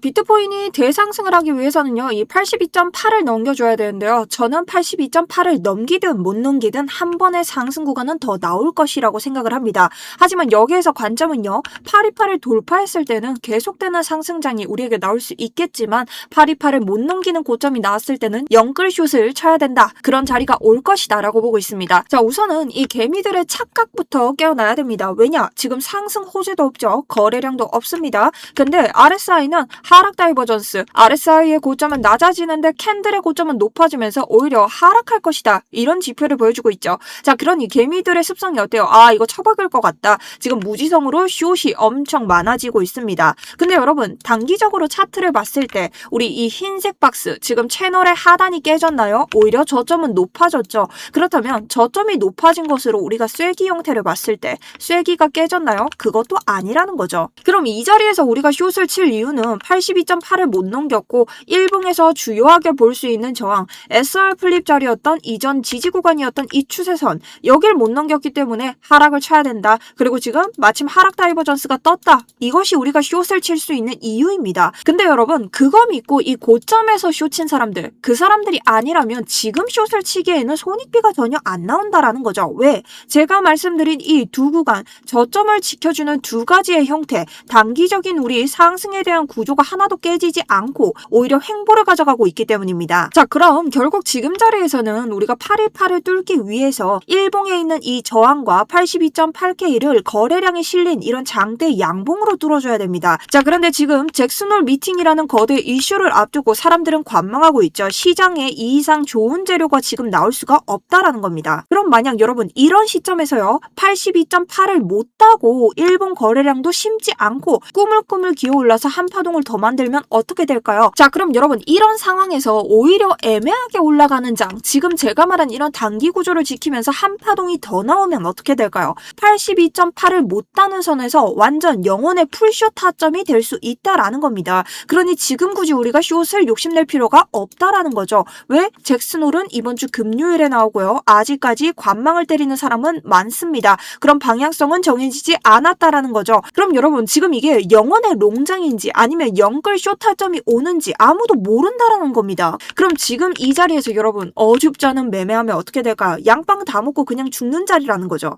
비트코인이 대상승을 하기 위해서는요, 이 82.8을 넘겨줘야 되는데요. 저는 82.8을 넘기든 못 넘기든 한 번의 상승 구간은 더 나올 것이라고 생각을 합니다. 하지만 여기에서 관점은요, 828을 돌파했을 때는 계속되는 상승장이 우리에게 나올 수 있겠지만 828을 못 넘기는 고점이 나왔을 때는 영끌슛을 쳐야 된다. 그런 자리가 올 것이다 라고 보고 있습니다. 자, 우선은 이 개미들의 착각부터 깨어나야 됩니다. 왜냐? 지금 상승 호재도 없죠. 거래량도 없습니다. 근데 RSI는 하락 다이버전스, RSI의 고점은 낮아지는데 캔들의 고점은 높아지면서 오히려 하락할 것이다. 이런 지표를 보여주고 있죠. 자, 그러니 개미들의 습성이 어때요? 아, 이거 처박을 것 같다. 지금 무지성으로 숏이 엄청 많아지고 있습니다. 근데 여러분, 단기적으로 차트를 봤을 때 우리 이 흰색 박스, 지금 채널의 하단이 깨졌나요? 오히려 저점은 높아졌죠. 그렇다면 저점이 높아진 것으로 우리가 쐐기 형태를 봤을 때 쐐기가 깨졌나요? 그것도 아니라는 거죠. 그럼 이 자리에서 우리가 숏을 칠 이유는 82.8을 못 넘겼고 일봉에서 주요하게 볼 수 있는 저항, SR 플립 자리였던 이전 지지 구간이었던 이 추세선, 여길 못 넘겼기 때문에 하락을 쳐야 된다. 그리고 지금 마침 하락 다이버전스가 떴다. 이것이 우리가 숏을 칠 수 있는 이유입니다. 근데 여러분, 그거 믿고 이 고점에서 숏 친 사람들, 그 사람들이 아니라면 지금 숏을 치기에는 손익비가 전혀 안 나온다라는 거죠. 왜? 제가 말씀드린 이 두 구간, 저점을 지켜주는 두 가지의 형태, 단기적인 우리 상승에 대한 구조가 하나도 깨지지 않고 오히려 횡보를 가져가고 있기 때문입니다. 자, 그럼 결국 지금 자리에서는 우리가 828을 뚫기 위해서 일봉에 있는 이 저항과 82.8K를 거래량이 실린 이런 장대 양봉으로 뚫어줘야 됩니다. 자, 그런데 지금 잭슨홀 미팅이라는 거대 이슈를 앞두고 사람들은 관망하고 있죠. 시장에 이 이상 좋은 재료가 지금 나올 수가 없다라는 겁니다. 그럼 만약 여러분 이런 시점에서요, 82.8을 못 따고 일본 거래량도 심지 않고 꾸물꾸물 기어올라서 한 파동을 더 만들면 어떻게 될까요? 자, 그럼 여러분 이런 상황에서 오히려 애매하게 올라가는 장, 지금 제가 말한 이런 단기 구조를 지키면서 한 파동이 더 나오면 어떻게 될까요? 82.8을 못 따는 선에서 완전 영혼의 풀숏 타점이 될 수 있다라는 겁니다. 그러니 지금 굳이 우리가 숏을 욕심낼 필요가 없다라는 거죠. 왜? 잭슨홀은 이번 주 금요일에 나오고요. 아직까지 관망을 때리는 사람은 많습니다. 그럼 방향성은 정해지지 않았다라는 거죠. 그럼 여러분 지금 이게 영혼의 롱장인지 아니면 영끌 숏 타점이 오는지 아무도 모른다라는 겁니다. 그럼 지금 이 자리에서 여러분 어줍지 않은 매매하면 어떻게 될까요? 양빵 다 먹고 그냥 죽는 자리라는 거죠.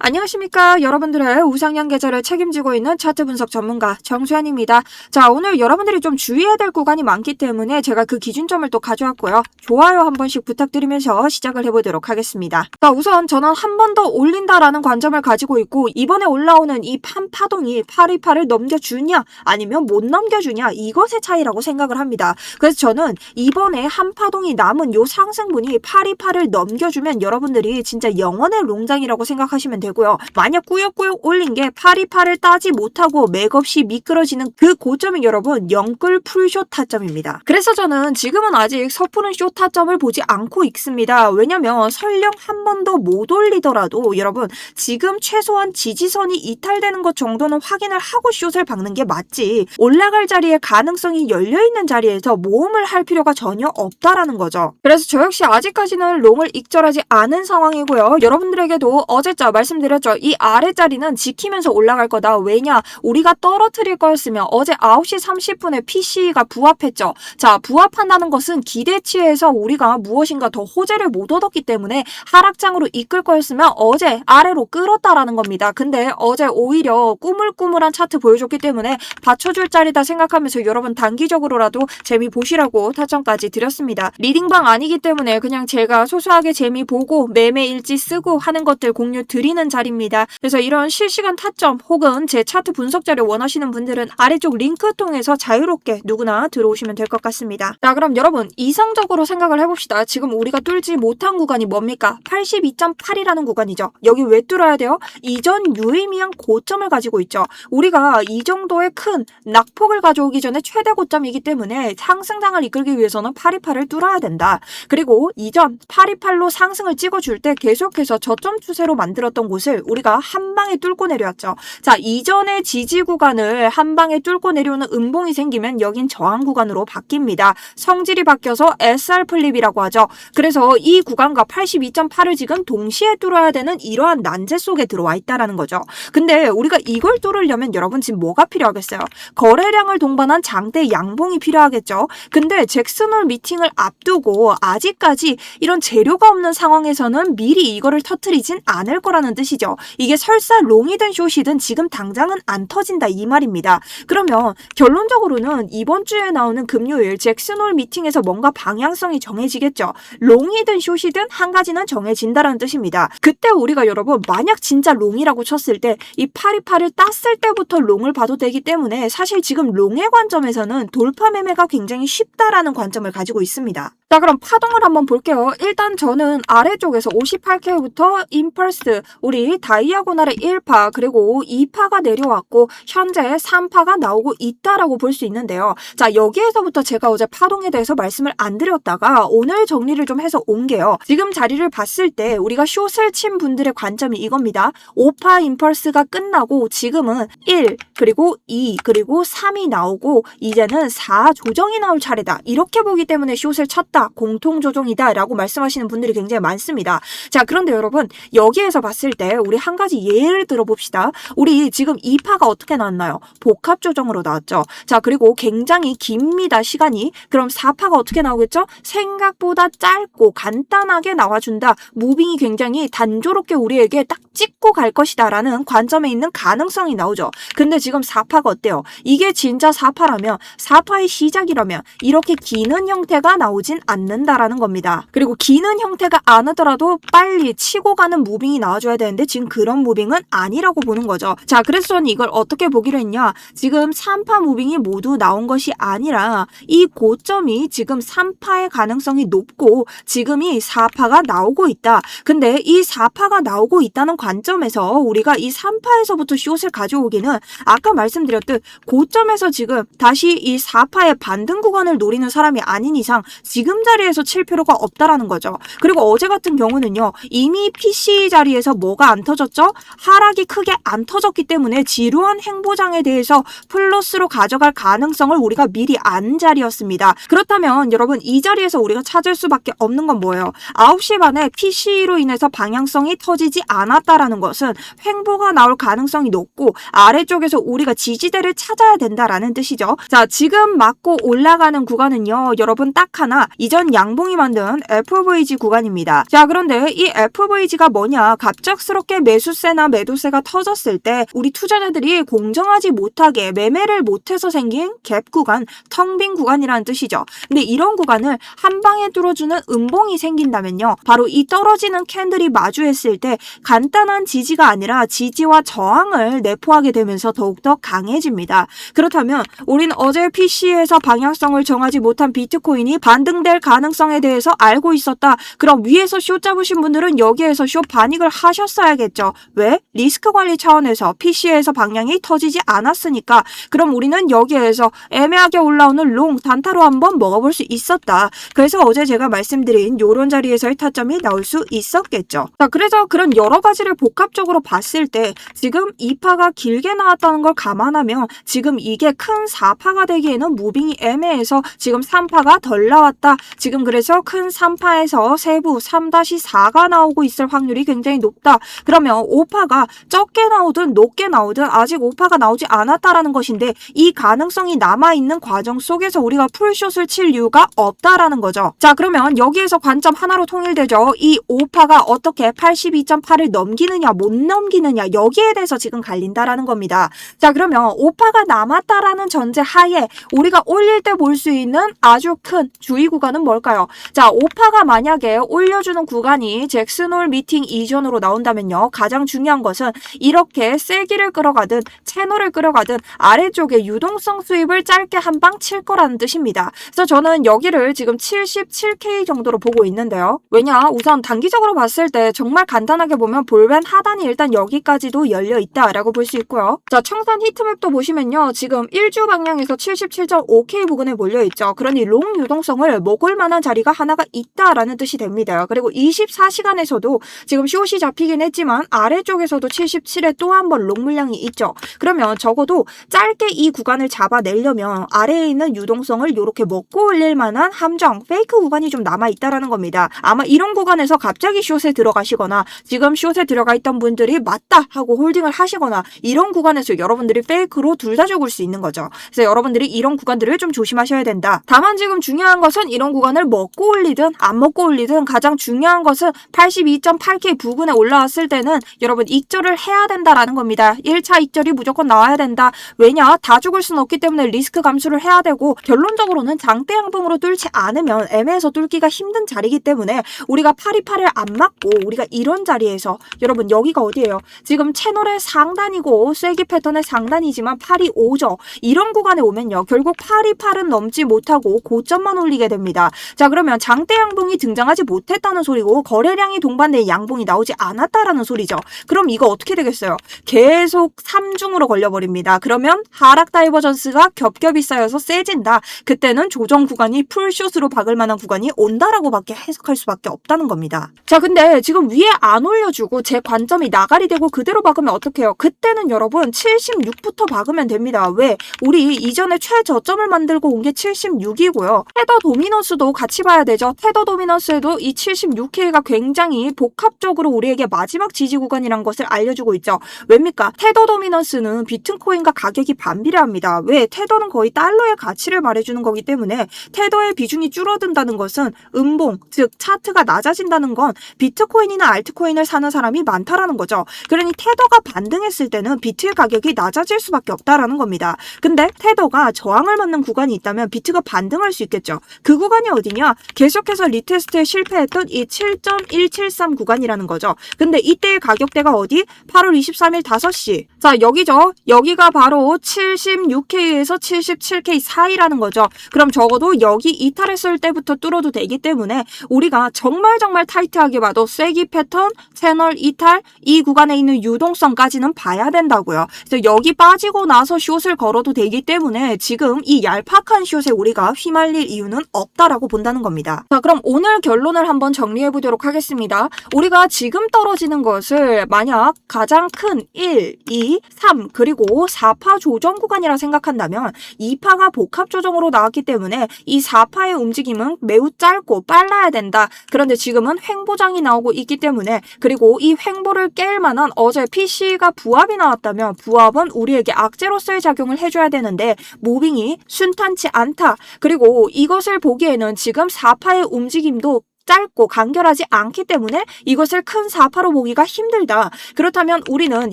안녕하십니까. 여러분들의 우상향 계좌를 책임지고 있는 차트 분석 전문가 정수현입니다. 자, 오늘 여러분들이 좀 주의해야 될 구간이 많기 때문에 제가 그 기준점을 또 가져왔고요. 좋아요 한 번씩 부탁드리면서 시작을 해보도록 하겠습니다. 자, 우선 저는 한 번 더 올린다라는 관점을 가지고 있고 이번에 올라오는 이 판파동이 828을 넘겨주냐 아니면 못 넘겨주냐 이것의 차이라고 생각을 합니다. 그래서 저는 이번에 한 파동이 남은 요 상승분이 828을 넘겨주면 여러분들이 진짜 영원의 롱장이라고 생각하시면 돼요. 고요. 만약 꾸역꾸역 올린 게 828을 따지 못하고 맥없이 미끄러지는 그 고점이 여러분 영끌 풀숏 타점입니다. 그래서 저는 지금은 아직 섣부른 숏 타점을 보지 않고 있습니다. 왜냐면 설령 한 번 더 못 올리더라도 여러분 지금 최소한 지지선이 이탈되는 것 정도는 확인을 하고 숏을 박는 게 맞지, 올라갈 자리에 가능성이 열려있는 자리에서 모험을 할 필요가 전혀 없다라는 거죠. 그래서 저 역시 아직까지는 롱을 익절하지 않은 상황이고요. 여러분들에게도 어제자 말씀드렸죠. 이 아래자리는 지키면서 올라갈 거다. 왜냐? 우리가 떨어뜨릴 거였으면 어제 9시 30분에 PC가 부합했죠. 자, 부합한다는 것은 기대치에서 우리가 무엇인가 더 호재를 못 얻었기 때문에 하락장으로 이끌 거였으면 어제 아래로 끌었다라는 겁니다. 근데 어제 오히려 꾸물꾸물한 차트 보여줬기 때문에 받쳐줄 자리다 생각하면서 여러분 단기적으로라도 재미 보시라고 타점까지 드렸습니다. 리딩방 아니기 때문에 그냥 제가 소소하게 재미 보고 매매 일지 쓰고 하는 것들 공유 드리는 자리입니다. 그래서 이런 실시간 타점 혹은 제 차트 분석 자료 원하시는 분들은 아래쪽 링크 통해서 자유롭게 누구나 들어오시면 될 것 같습니다. 자, 그럼 여러분 이성적으로 생각을 해봅시다. 지금 우리가 뚫지 못한 구간이 뭡니까? 82.8이라는 구간이죠. 여기 왜 뚫어야 돼요? 이전 유의미한 고점을 가지고 있죠. 우리가 이 정도의 큰 낙폭을 가져오기 전에 최대 고점이기 때문에 상승장을 이끌기 위해서는 828을 뚫어야 된다. 그리고 이전 828로 상승을 찍어줄 때 계속해서 저점 추세로 만들었던 곳 곳을 우리가 한 방에 뚫고 내려왔죠. 자, 이전의 지지 구간을 한 방에 뚫고 내려오는 음봉이 생기면 여긴 저항 구간으로 바뀝니다. 성질이 바뀌어서 SR 플립이라고 하죠. 그래서 이 구간과 82.8을 지금 동시에 뚫어야 되는 이러한 난제 속에 들어와 있다라는 거죠. 근데 우리가 이걸 뚫으려면 여러분 지금 뭐가 필요하겠어요? 거래량을 동반한 장대 양봉이 필요하겠죠. 근데 잭슨홀 미팅을 앞두고 아직까지 이런 재료가 없는 상황에서는 미리 이거를 터트리진 않을 거라는 뜻이죠. 이게 설사 롱이든 숏이든 지금 당장은 안 터진다 이 말입니다. 그러면 결론적으로는 이번 주에 나오는 금요일 잭슨홀 미팅에서 뭔가 방향성이 정해지겠죠. 롱이든 숏이든 한 가지는 정해진다라는 뜻입니다. 그때 우리가 여러분 만약 진짜 롱이라고 쳤을 때 이 파리파를 땄을 때부터 롱을 봐도 되기 때문에 사실 지금 롱의 관점에서는 돌파 매매가 굉장히 쉽다라는 관점을 가지고 있습니다. 자, 그럼 파동을 한번 볼게요. 일단 저는 아래쪽에서 58K부터 임펄스, 우리 다이아고날의 1파 그리고 2파가 내려왔고 현재 3파가 나오고 있다라고 볼 수 있는데요. 자, 여기에서부터 제가 어제 파동에 대해서 말씀을 안 드렸다가 오늘 정리를 좀 해서 온 게요. 지금 자리를 봤을 때 우리가 숏을 친 분들의 관점이 이겁니다. 5파 임펄스가 끝나고 지금은 1 그리고 2 그리고 3이 나오고 이제는 4 조정이 나올 차례다. 이렇게 보기 때문에 숏을 쳤다. 공통조정이다 라고 말씀하시는 분들이 굉장히 많습니다. 자, 그런데 여러분 여기에서 봤을 때 우리 한 가지 예를 들어봅시다. 우리 지금 2파가 어떻게 나왔나요? 복합조정으로 나왔죠. 자, 그리고 굉장히 깁니다. 시간이. 그럼 4파가 어떻게 나오겠죠? 생각보다 짧고 간단하게 나와준다. 무빙이 굉장히 단조롭게 우리에게 딱 찍고 갈 것이다 라는 관점에 있는 가능성이 나오죠. 근데 지금 4파가 어때요? 이게 진짜 4파라면 4파의 시작이라면 이렇게 기는 형태가 나오진 않는다라는 겁니다. 그리고 기는 형태가 안 하더라도 빨리 치고 가는 무빙이 나와줘야 되는데 지금 그런 무빙은 아니라고 보는 거죠. 자, 그래서 저는 이걸 어떻게 보기로 했냐. 지금 3파 무빙이 모두 나온 것이 아니라 이 고점이 지금 3파의 가능성이 높고 지금이 4파가 나오고 있다. 근데 이 4파가 나오고 있다는 관점에서 우리가 이 3파에서부터 숏을 가져오기는 아까 말씀드렸듯 고점에서 지금 다시 이 4파의 반등 구간을 노리는 사람이 아닌 이상 지금 자리에서 칠 필요가 없다라는 거죠. 그리고 어제 같은 경우는요. 이미 PC 자리에서 뭐가 안 터졌죠? 하락이 크게 안 터졌기 때문에 지루한 행보장에 대해서 플러스로 가져갈 가능성을 우리가 미리 안 자리였습니다. 그렇다면 여러분 이 자리에서 우리가 찾을 수밖에 없는 건 뭐예요? 9시 반에 PC로 인해서 방향성이 터지지 않았다라는 것은 횡보가 나올 가능성이 높고 아래쪽에서 우리가 지지대를 찾아야 된다라는 뜻이죠. 자, 지금 맞고 올라가는 구간은요. 여러분 딱 하나 이전 양봉이 만든 FVG 구간입니다. 자, 그런데 이 FVG가 뭐냐? 갑작스럽게 매수세나 매도세가 터졌을 때 우리 투자자들이 공정하지 못하게 매매를 못해서 생긴 갭 구간, 텅 빈 구간이라는 뜻이죠. 근데 이런 구간을 한 방에 뚫어주는 음봉이 생긴다면요. 바로 이 떨어지는 캔들이 마주했을 때 간단한 지지가 아니라 지지와 저항을 내포하게 되면서 더욱더 강해집니다. 그렇다면 우린 어제 PC에서 방향성을 정하지 못한 비트코인이 반등될 가능성에 대해서 알고 있었다. 그럼 위에서 숏 잡으신 분들은 여기에서 숏 반익을 하셨어야겠죠. 왜? 리스크 관리 차원에서 PC에서 방향이 터지지 않았으니까. 그럼 우리는 여기에서 애매하게 올라오는 롱 단타로 한번 먹어볼 수 있었다. 그래서 어제 제가 말씀드린 요런 자리에서의 타점이 나올 수 있었겠죠. 자, 그래서 그런 여러 가지를 복합적으로 봤을 때 지금 2파가 길게 나왔다는 걸 감안하면 지금 이게 큰 4파가 되기에는 무빙이 애매해서 지금 3파가 덜 나왔다. 지금 그래서 큰 3파에서 세부 3-4가 나오고 있을 확률이 굉장히 높다. 그러면 5파가 적게 나오든 높게 나오든 아직 5파가 나오지 않았다라는 것인데 이 가능성이 남아있는 과정 속에서 우리가 풀숏을 칠 이유가 없다라는 거죠. 자, 그러면 여기에서 관점 하나로 통일되죠. 이 5파가 어떻게 82.8을 넘기느냐 못 넘기느냐 여기에 대해서 지금 갈린다라는 겁니다. 자, 그러면 5파가 남았다라는 전제 하에 우리가 올릴 때 볼 수 있는 아주 큰 주의 구간은 뭘까요? 자, 5파가 만약에 올려주는 구간이 잭슨홀 미팅 이전으로 나온다면요. 가장 중요한 것은 이렇게 세기를 끌어가든 채널을 끌어가든 아래쪽에 유동성 수입을 짧게 한 방 칠 거라는 뜻입니다. 그래서 저는 여기를 지금 77K 정도로 보고 있는데요. 왜냐? 우선 단기적으로 봤을 때 정말 간단하게 보면 볼벤 하단이 일단 여기까지도 열려 있다라고 볼 수 있고요. 자, 청산 히트맵도 보시면요. 지금 1주 방향에서 77.5K 부근에 몰려있죠. 그러니 롱 유동성을 못 먹을 만한 자리가 하나가 있다라는 뜻이 됩니다. 그리고 24시간에서도 지금 숏이 잡히긴 했지만 아래쪽에서도 77에 또 한 번 롱 물량이 있죠. 그러면 적어도 짧게 이 구간을 잡아내려면 아래에 있는 유동성을 이렇게 먹고 올릴 만한 함정, 페이크 구간이 좀 남아있다라는 겁니다. 아마 이런 구간에서 갑자기 숏에 들어가시거나 지금 숏에 들어가 있던 분들이 맞다 하고 홀딩을 하시거나 이런 구간에서 여러분들이 페이크로 둘 다 죽을 수 있는 거죠. 그래서 여러분들이 이런 구간들을 좀 조심하셔야 된다. 다만 지금 중요한 것은 이런 구간을 먹고 올리든 안 먹고 올리든 가장 중요한 것은 82.8K 부근에 올라왔을 때는 여러분 익절을 해야 된다라는 겁니다. 1차 익절이 무조건 나와야 된다. 왜냐? 다 죽을 수는 없기 때문에 리스크 감수를 해야 되고 결론적으로는 장대 양봉으로 뚫지 않으면 애매해서 뚫기가 힘든 자리이기 때문에 우리가 828을 안 맞고 우리가 이런 자리에서 여러분 여기가 어디예요? 지금 채널의 상단이고 쐐기 패턴의 상단이지만 825죠. 이런 구간에 오면요. 결국 828은 넘지 못하고 고점만 올리게 됩니다. 자 그러면 장대 양봉이 등장하지 못했다는 소리고 거래량이 동반된 양봉이 나오지 않았다라는 소리죠. 그럼 이거 어떻게 되겠어요? 계속 3중으로 걸려버립니다. 그러면 하락 다이버전스가 겹겹이 쌓여서 세진다. 그때는 조정 구간이 풀숏으로 박을 만한 구간이 온다라고 밖에 해석할 수밖에 없다는 겁니다. 자 근데 지금 위에 안 올려주고 제 관점이 나가리 되고 그대로 박으면 어떡해요? 그때는 여러분 76부터 박으면 됩니다. 왜? 우리 이전에 최저점을 만들고 온 게 76이고요. 테더 도미넌스도 같이 봐야 되죠. 테더 도미넌스에도 이 76K가 굉장히 복합적으로 우리에게 마지막 지지 구간이란 것을 알려주고 있죠. 왜입니까? 테더 도미넌스는 비트코인과 가격이 반비례합니다. 왜? 테더는 거의 달러의 가치를 말해주는 거기 때문에 테더의 비중이 줄어든다는 것은 음봉, 즉 차트가 낮아진다는 건 비트코인이나 알트코인을 사는 사람이 많다라는 거죠. 그러니 테더가 반등했을 때는 비트의 가격이 낮아질 수밖에 없다라는 겁니다. 근데 테더가 저항을 맞는 구간이 있다면 비트가 반등할 수 있겠죠. 그 구간이 어디냐? 계속해서 리테스트에 실패했던 이 7.173 구간이라는 거죠. 근데 이때의 가격대가 어디? 8월 23일 5시. 자 여기죠. 여기가 바로 76K에서 77K 사이라는 거죠. 그럼 적어도 여기 이탈했을 때부터 뚫어도 되기 때문에 우리가 정말 타이트하게 봐도 쐐기 패턴, 채널 이탈, 이 구간에 있는 유동성까지는 봐야 된다고요. 그래서 여기 빠지고 나서 숏을 걸어도 되기 때문에 지금 이 얄팍한 숏에 우리가 휘말릴 이유는 없다라고 본다는 겁니다. 자 그럼 오늘 결론을 한번 정리해 보도록 하겠습니다. 우리가 지금 떨어지는 것을 만약 가장 큰 1, 2, 3 그리고 4파 조정 구간이라 생각한다면 2파가 복합 조정으로 나왔기 때문에 이 4파의 움직임은 매우 짧고 빨라야 된다. 그런데 지금은 횡보장이 나오고 있기 때문에 그리고 이 횡보를 깰 만한 어제 PC가 부합이 나왔다면 부합은 우리에게 악재로서의 작용을 해줘야 되는데 무빙이 순탄치 않다. 그리고 이것을 보기에는 지금 4파의 움직임도 짧고 간결하지 않기 때문에 이것을 큰 4파로 보기가 힘들다. 그렇다면 우리는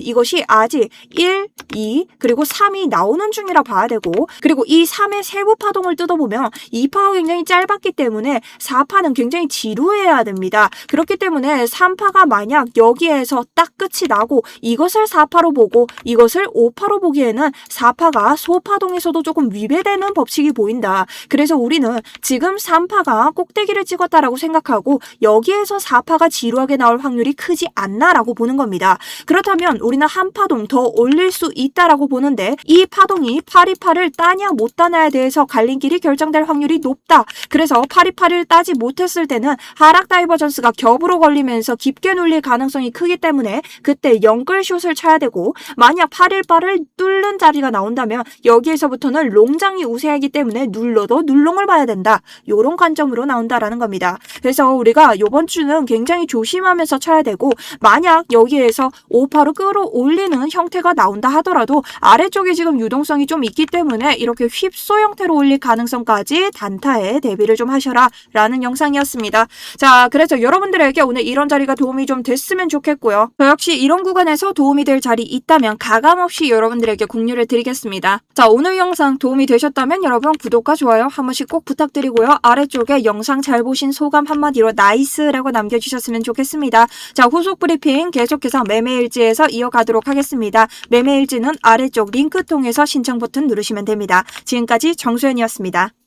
이것이 아직 1, 2, 그리고 3이 나오는 중이라 봐야 되고 그리고 이 3의 세부 파동을 뜯어보면 2파가 굉장히 짧았기 때문에 4파는 굉장히 지루해야 됩니다. 그렇기 때문에 3파가 만약 여기에서 딱 끝이 나고 이것을 4파로 보고 이것을 5파로 보기에는 4파가 소파동에서도 조금 위배되는 법칙이 보인다. 그래서 우리는 지금 3파가 꼭대기를 찍었다라고 생각하고 여기에서 4파가 지루하게 나올 확률이 크지 않나라고 보는 겁니다. 그렇다면 우리는 한 파동 더 올릴 수 있다라고 보는데 이 파동이 828을 따냐 못 따냐에 대해서 갈림길이 결정될 확률이 높다. 그래서 828을 따지 못했을 때는 하락 다이버전스가 겹으로 걸리면서 깊게 눌릴 가능성이 크기 때문에 그때 영끌 숏을 쳐야 되고 만약 818을 뚫는 자리가 나온다면 여기에서부터는 롱장이 우세하기 때문에 눌러도 눌롱을 봐야 된다. 이런 관점으로 나온다라는 겁니다. 그래서 우리가 이번 주는 굉장히 조심하면서 쳐야 되고 만약 여기에서 5파로 끌어올리는 형태가 나온다 하더라도 아래쪽에 지금 유동성이 좀 있기 때문에 이렇게 휩소 형태로 올릴 가능성까지 단타에 대비를 좀 하셔라 라는 영상이었습니다. 자 그래서 여러분들에게 오늘 이런 자리가 도움이 좀 됐으면 좋겠고요. 저 역시 이런 구간에서 도움이 될 자리 있다면 가감없이 여러분들에게 공유를 드리겠습니다. 자 오늘 영상 도움이 되셨다면 여러분 구독과 좋아요 한 번씩 꼭 부탁드리고요. 아래쪽에 영상 잘 보신 소감 한마디로 나이스라고 남겨주셨으면 좋겠습니다. 자 후속 브리핑 계속해서 매매일지에서 이어가도록 하겠습니다. 매매일지는 아래쪽 링크 통해서 신청 버튼 누르시면 됩니다. 지금까지 정수연이었습니다.